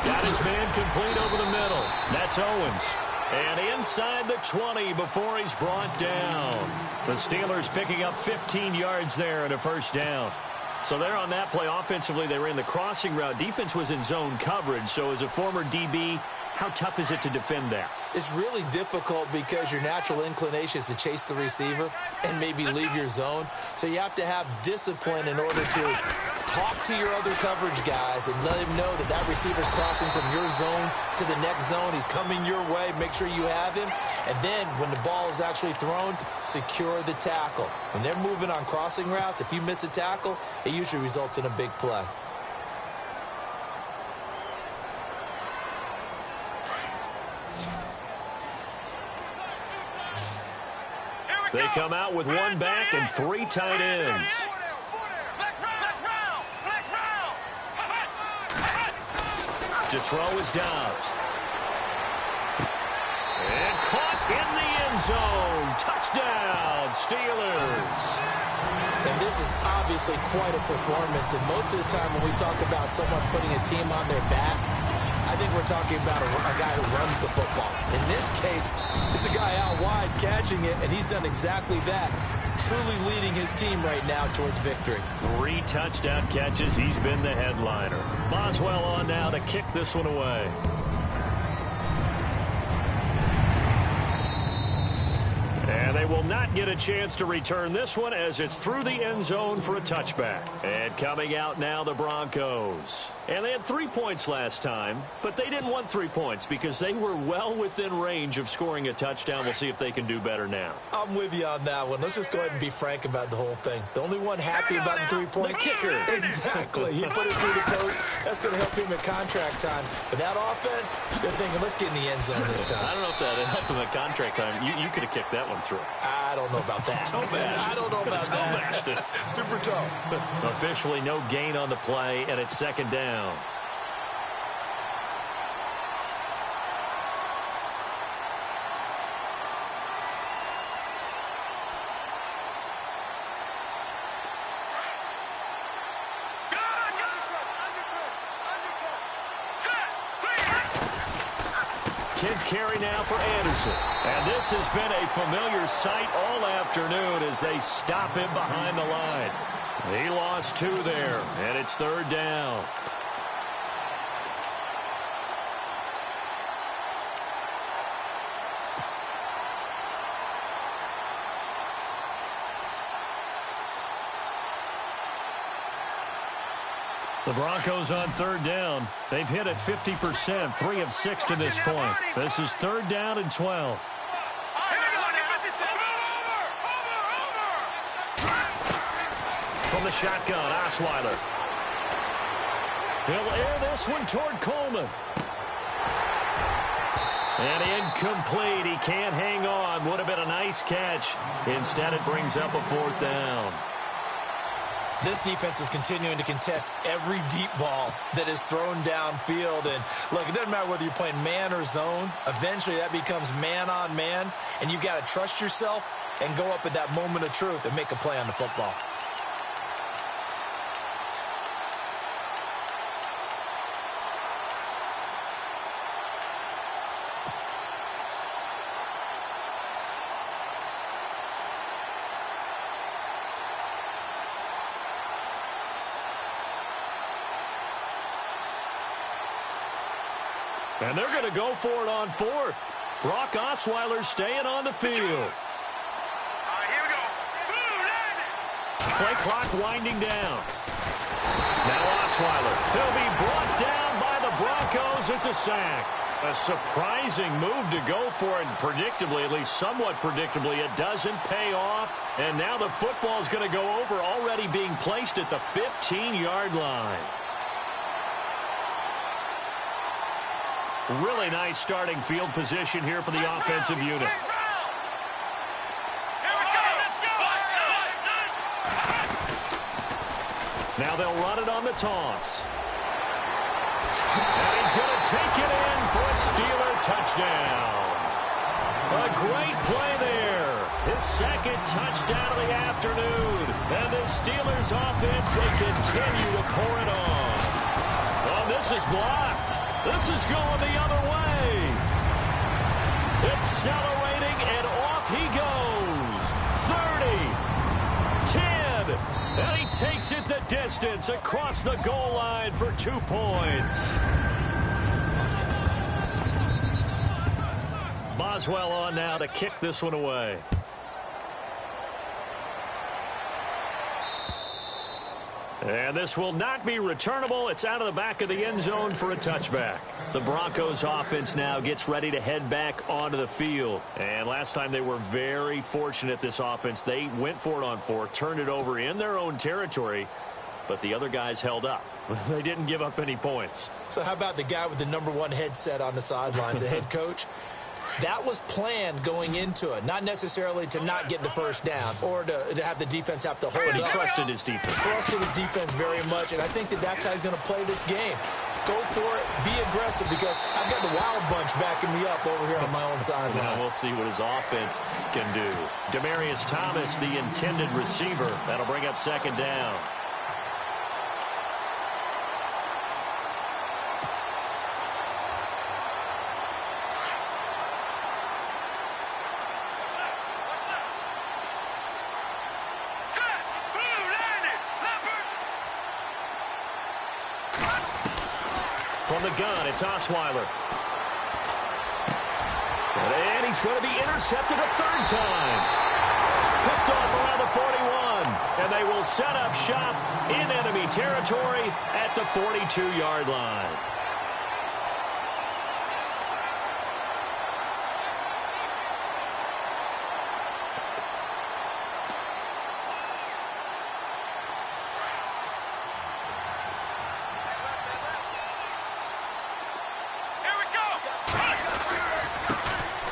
Got his man complete over the middle. That's Owens. And inside the 20 before he's brought down. The Steelers picking up 15 yards there and a first down. So there on that play, offensively, they ran the crossing route. Defense was in zone coverage. So as a former DB, how tough is it to defend that? It's really difficult because your natural inclination is to chase the receiver and maybe leave your zone. So you have to have discipline in order to talk to your other coverage guys and let him know that that receiver's crossing from your zone to the next zone. He's coming your way. Make sure you have him. And then when the ball is actually thrown, secure the tackle. When they're moving on crossing routes, if you miss a tackle, it usually results in a big play. They come out with one back and 3 tight ends. To throw is Dobbs. And caught in the end zone. Touchdown, Steelers. And this is obviously quite a performance. And most of the time when we talk about someone putting a team on their back, I think we're talking about a guy who runs the football. In this case, it's a guy out wide catching it, and he's done exactly that, truly leading his team right now towards victory. 3 touchdown catches. He's been the headliner. Boswell on now to kick this one away. And they will not get a chance to return this one as it's through the end zone for a touchback. And coming out now, the Broncos. And they had 3 points last time, but they didn't want 3 points because they were well within range of scoring a touchdown. We'll see if they can do better now. I'm with you on that one. Let's just go ahead and be frank about the whole thing. The only one happy about the 3-point kicker. Exactly. He put it through the post. That's going to help him at contract time. But that offense, they're thinking, let's get in the end zone this time. I don't know if that helped him at contract time. You could have kicked that one through. I don't know about that. I don't know about that. Super toe. Officially no gain on the play, and it's second down. Carry now for Anderson. And this has been a familiar sight all afternoon as they stop him behind the line. He lost 2 there, and it's third down. The Broncos on third down. They've hit it 50%, 3 of 6 to this point. This is third down and 12. From the shotgun, Osweiler. He'll air this one toward Coleman. And incomplete. He can't hang on. Would have been a nice catch. Instead, it brings up a fourth down. This defense is continuing to contest every deep ball that is thrown downfield. And, look, it doesn't matter whether you're playing man or zone. Eventually, that becomes man on man. And you've got to trust yourself and go up at that moment of truth and make a play on the football. And they're going to go for it on fourth. Brock Osweiler staying on the field. Here we go. Play clock winding down. Now Osweiler. He'll be brought down by the Broncos. It's a sack. A surprising move to go for it. Predictably, at least somewhat predictably, it doesn't pay off. And now the football's going to go over, already being placed at the 15-yard line. Really nice starting field position here for the offensive unit. Now they'll run it on the toss. And he's going to take it in for a Steeler touchdown. A great play there. His second touchdown of the afternoon. And the Steelers offense, they continue to pour it on. Oh, this is blocked. This is going the other way. Accelerating, and off he goes. 30, 10, and he takes it the distance across the goal line for 2 points. Boswell on now to kick this one away. And this will not be returnable. It's out of the back of the end zone for a touchback. The Broncos offense now gets ready to head back onto the field. And last time they were very fortunate, this offense. They went for it on fourth, turned it over in their own territory, but the other guys held up. They didn't give up any points. So how about the guy with the #1 headset on the sidelines, the head coach? That was planned going into it, not necessarily to not get the first down or to have the defense have to hold But he up. trusted his defense. Trusted his defense very much, and I think that's how he's going to play this game. Go for it, be aggressive, because I've got the wild bunch backing me up over here on my own sideline. Now we'll see what his offense can do. Demaryius Thomas, the intended receiver. That'll bring up second down. From the gun, it's Osweiler. And he's going to be intercepted a third time. Picked off around the 41. And they will set up shop in enemy territory at the 42-yard line.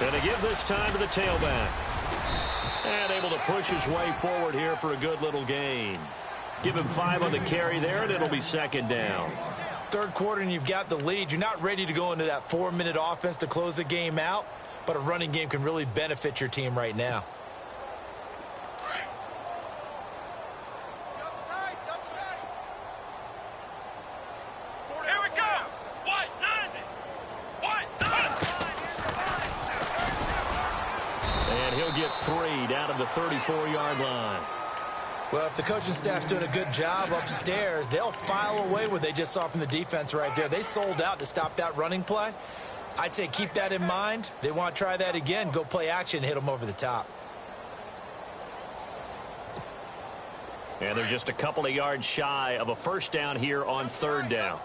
Going to give this time to the tailback. And able to push his way forward here for a good little gain. Give him 5 on the carry there, and it'll be second down. Third quarter, and you've got the lead. You're not ready to go into that 4-minute offense to close the game out, but a running game can really benefit your team right now. Get 3 down to the 34-yard line. Well, if the coaching staff's doing a good job upstairs, they'll file away what they just saw from the defense right there. They sold out to stop that running play. I'd say keep that in mind. They want to try that again. Go play action, hit them over the top. And they're just a couple of yards shy of a first down here on third down.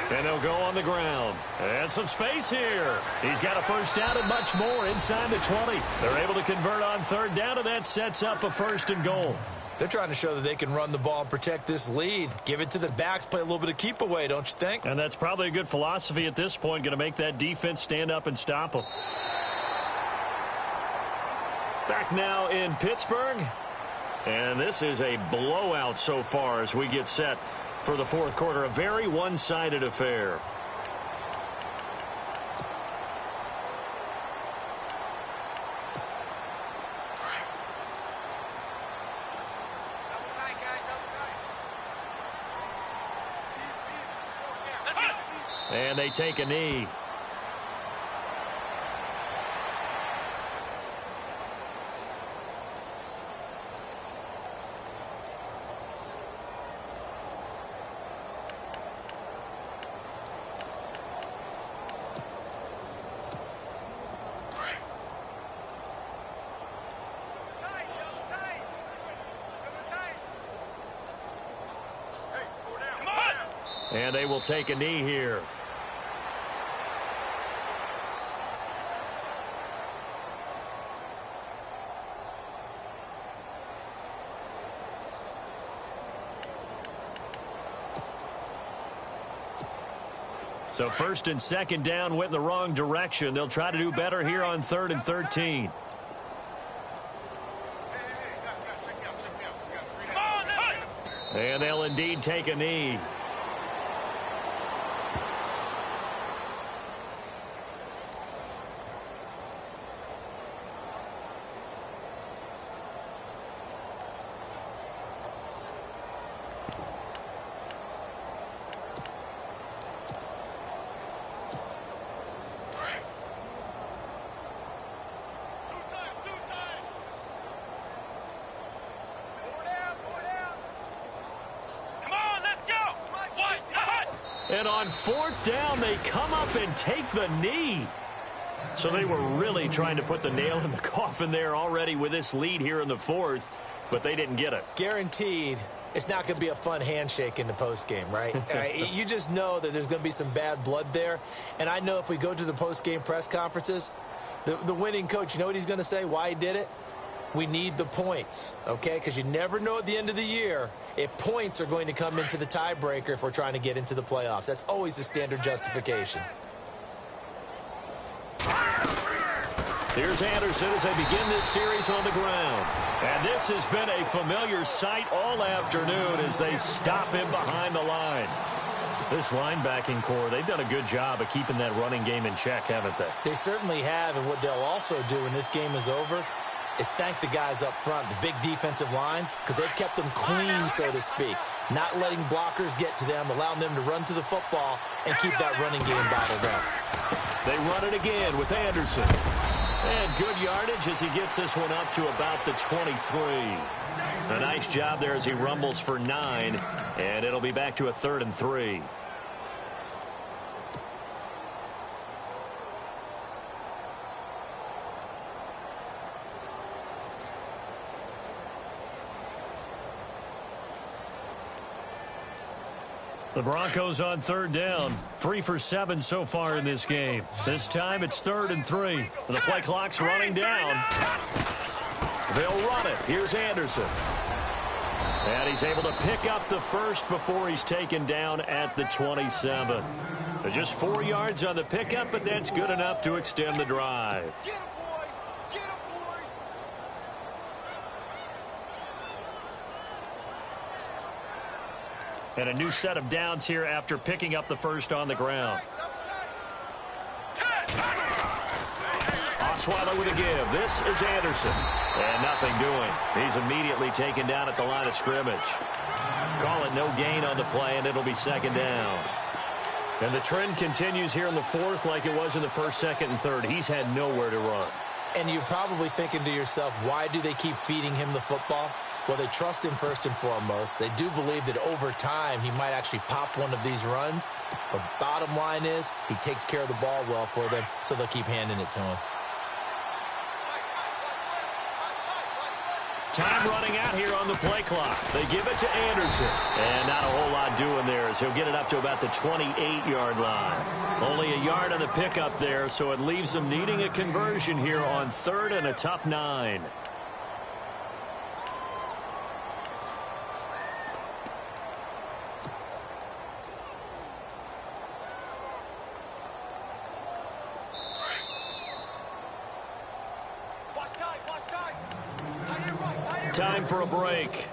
And they'll go on the ground. And some space here. He's got a first down and much more inside the 20. They're able to convert on third down, and that sets up a first and goal. They're trying to show that they can run the ball and protect this lead. Give it to the backs, play a little bit of keep away, don't you think? And that's probably a good philosophy at this point, going to make that defense stand up and stop them. Back now in Pittsburgh. And this is a blowout so far as we get set for the fourth quarter. A very one-sided affair. And they take a knee. And they will take a knee here. So first and second down went in the wrong direction. They'll try to do better here on 3rd and 13. And they'll indeed take a knee. And on 4th down, they come up and take the knee. So they were really trying to put the nail in the coffin there already with this lead here in the 4th, but they didn't get it. Guaranteed it's not going to be a fun handshake in the postgame, right? You just know that there's going to be some bad blood there. And I know if we go to the postgame press conferences, the winning coach, you know what he's going to say, why he did it? We need the points, okay? Because you never know at the end of the year if points are going to come into the tiebreaker if we're trying to get into the playoffs. That's always the standard justification. Here's Anderson as they begin this series on the ground. And this has been a familiar sight all afternoon as they stop him behind the line. This linebacking core, they've done a good job of keeping that running game in check, haven't they? They certainly have, and what they'll also do when this game is over is thank the guys up front, the big defensive line, because they've kept them clean, so to speak. Not letting blockers get to them, allowing them to run to the football and keep that running game bottled up. They run it again with Anderson. And good yardage as he gets this one up to about the 23. A nice job there as he rumbles for 9, and it'll be back to a 3rd and 3. The Broncos on 3rd down. 3 for 7 so far in this game. This time it's 3rd and 3. The play clock's running down. They'll run it. Here's Anderson. And he's able to pick up the first before he's taken down at the 27. Just 4 yards on the pickup, but that's good enough to extend the drive. And a new set of downs here after picking up the first on the ground. Osweiler with a give. This is Anderson. And nothing doing. He's immediately taken down at the line of scrimmage. Call it no gain on the play, and it'll be 2nd down. And the trend continues here in the 4th like it was in the 1st, 2nd, and 3rd. He's had nowhere to run. And you're probably thinking to yourself, why do they keep feeding him the football? Well, they trust him first and foremost. They do believe that over time he might actually pop one of these runs. But bottom line is he takes care of the ball well for them, so they'll keep handing it to him. Time running out here on the play clock. They give it to Anderson. And not a whole lot doing there as he'll get it up to about the 28-yard line. Only a yard on the pickup there, so it leaves them needing a conversion here on 3rd and a tough 9. Time for a break.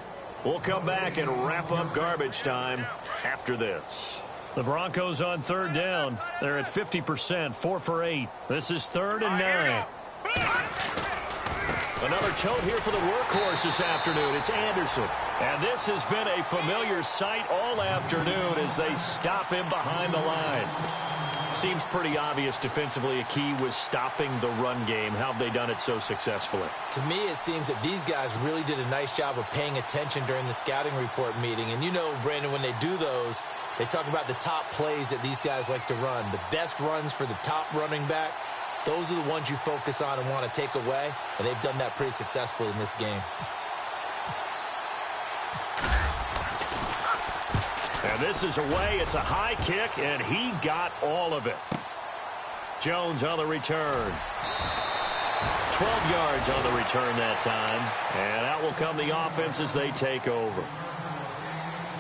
We'll come back and wrap up garbage time after this. The Broncos on 3rd down. They're at 50%, 4 for 8. This is 3rd and 9. Another tote here for the workhorse this afternoon. It's Anderson. And this has been a familiar sight all afternoon as they stop him behind the line. Seems pretty obvious defensively a key was stopping the run game. How have they done it so successfully? To me, it seems that these guys really did a nice job of paying attention during the scouting report meeting. And you know, Brandon, when they do those, they talk about the top plays that these guys like to run. The best runs for the top running back, those are the ones you focus on and want to take away. And they've done that pretty successfully in this game. And this is away. It's a high kick, and he got all of it. Jones on the return. 12 yards on the return that time. And out will come the offense as they take over.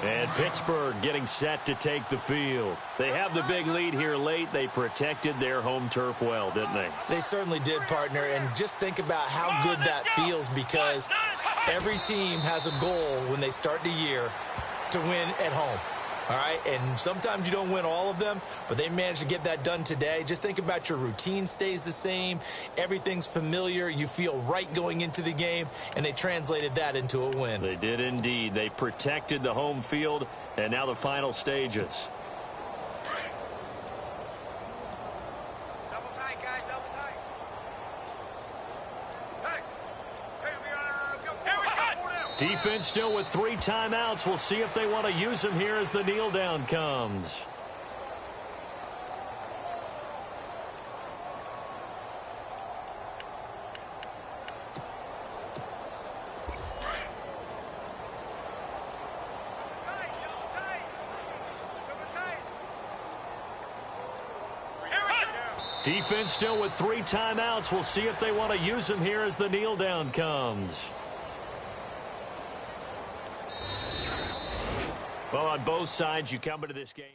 And Pittsburgh getting set to take the field. They have the big lead here late. They protected their home turf well, didn't they? They certainly did, partner. And just think about how good that feels, because every team has a goal when they start the year to win at home. All right, and sometimes you don't win all of them, but they managed to get that done today. Just think about your routine stays the same. Everything's familiar. You feel right going into the game, and they translated that into a win. They did indeed. They protected the home field, and now the final stages. Double tight, guys, double tight. Hey, we gotta go. Here we go. Defense still with 3 timeouts. We'll see if they want to use them here as the kneel down comes. Defense still with 3 timeouts. We'll see if they want to use them here as the kneel down comes. Well, on both sides, you come into this game.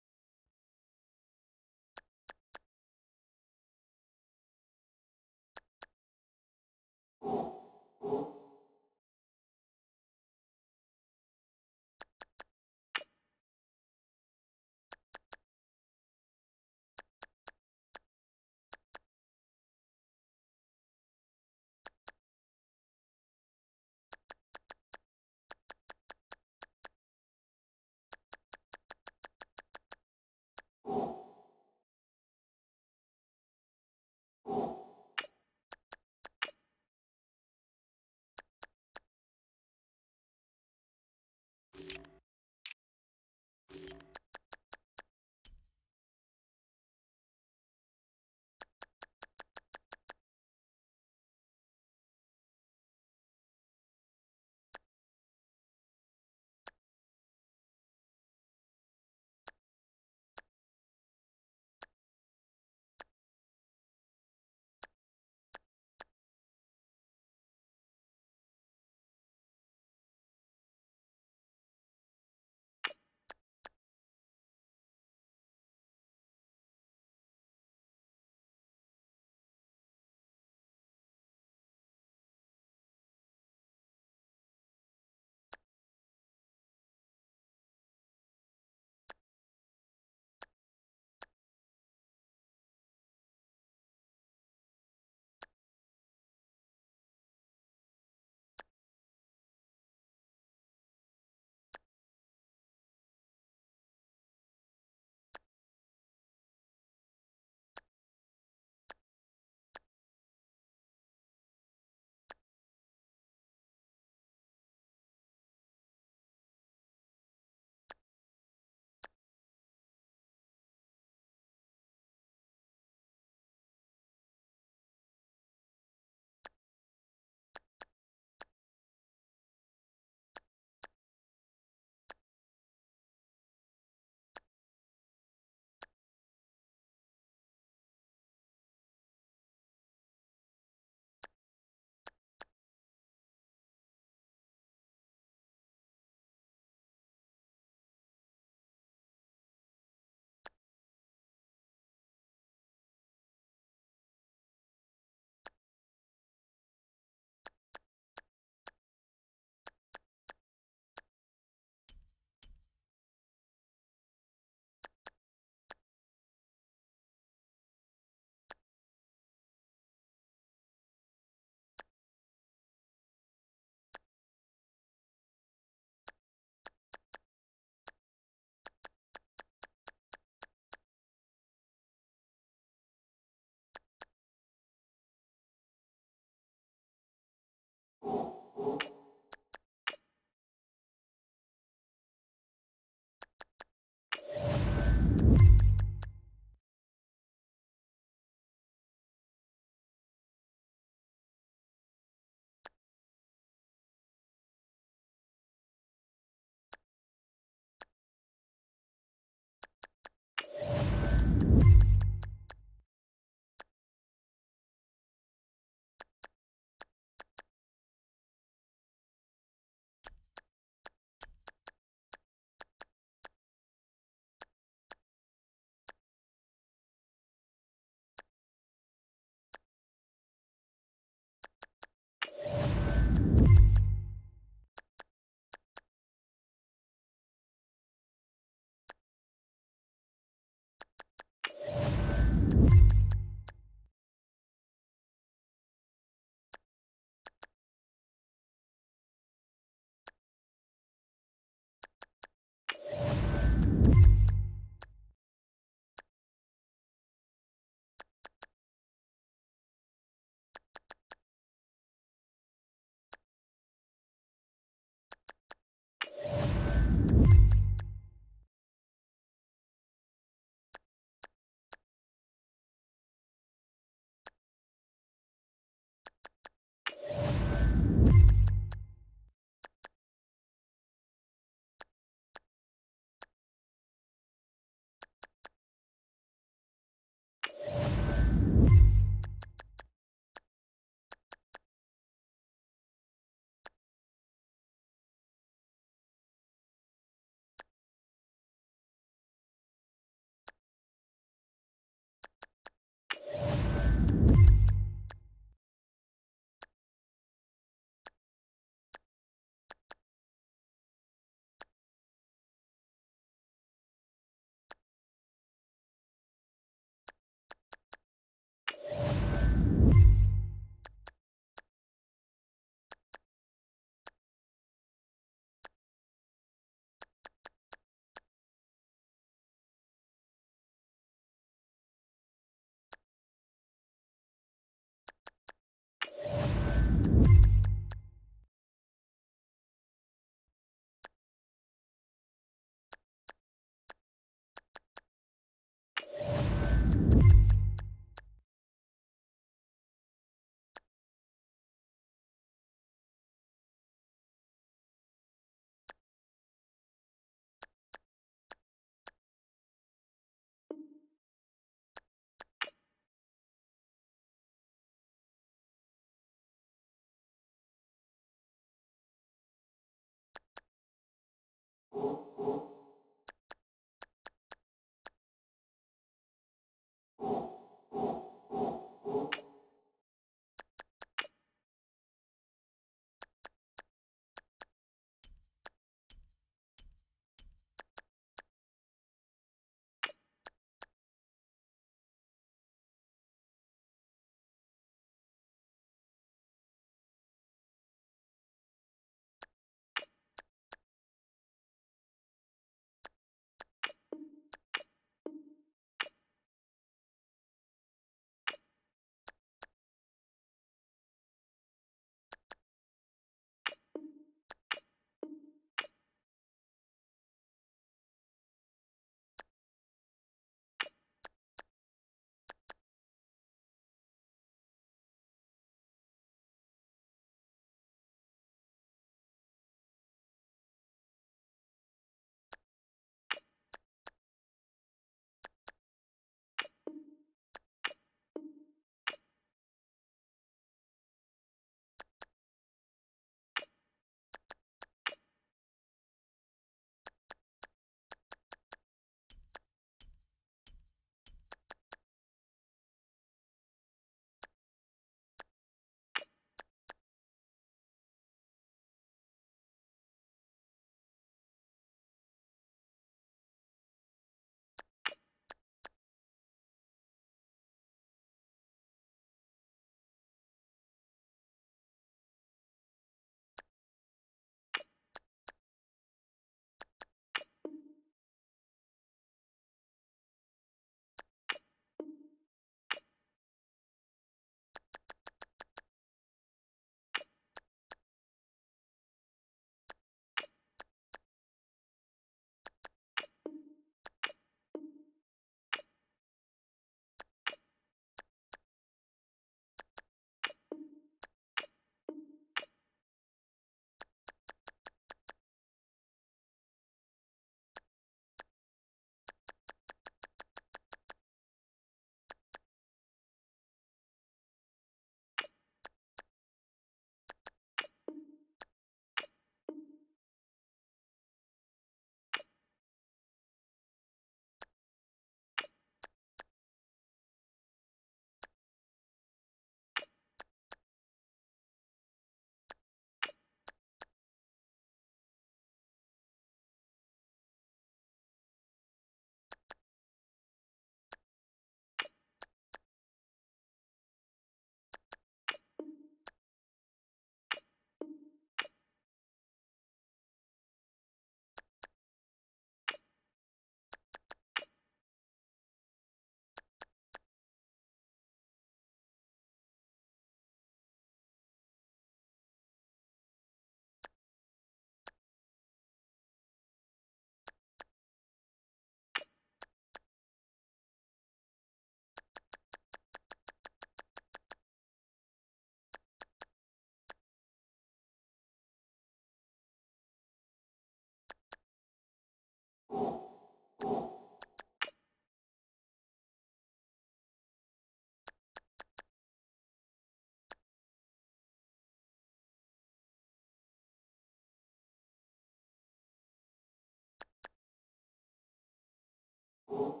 All